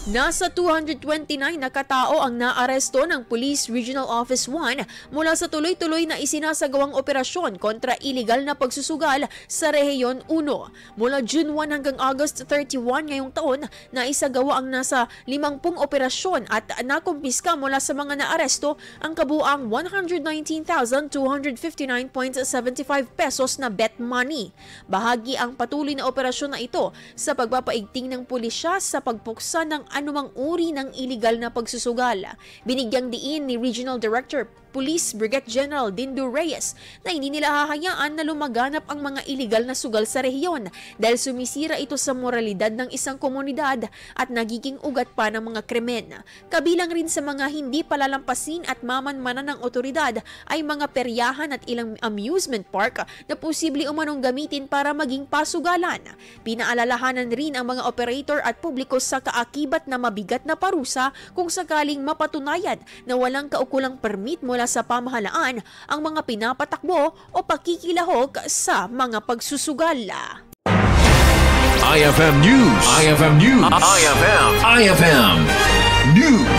Nasa 229 na katao ang naaresto ng Police Regional Office 1 mula sa tuloy-tuloy na isinasagawang operasyon kontra iligal na pagsusugal sa Rehiyon 1. Mula June 1 hanggang August 31 ngayong taon, naisagawa ang nasa 50 operasyon at nakumpiska mula sa mga naaresto ang kabuang 119,259.75 pesos na bet money. Bahagi ang patuloy na operasyon na ito sa pagpapaigting ng pulisya sa pagpuksa ng anumang uri ng iligal na pagsusugal. Binigyang diin ni Regional Director Police Brigadier General Dindo Reyes na hindi nila hahayaan na lumaganap ang mga iligal na sugal sa rehiyon dahil sumisira ito sa moralidad ng isang komunidad at nagiging ugat pa ng mga krimen. Kabilang rin sa mga hindi palalampasin at mamanmanan ng otoridad ay mga peryahan at ilang amusement park na posible umanong gamitin para maging pasugalan. Pinaalalahanan rin ang mga operator at publiko sa kaakibat na mabigat na parusa kung sakaling mapatunayan na walang kaukulang permit mula sa pamahalaan ang mga pinapatakbo o pakikilahok sa mga pagsusugal. IFM News. IFM News. IFM News.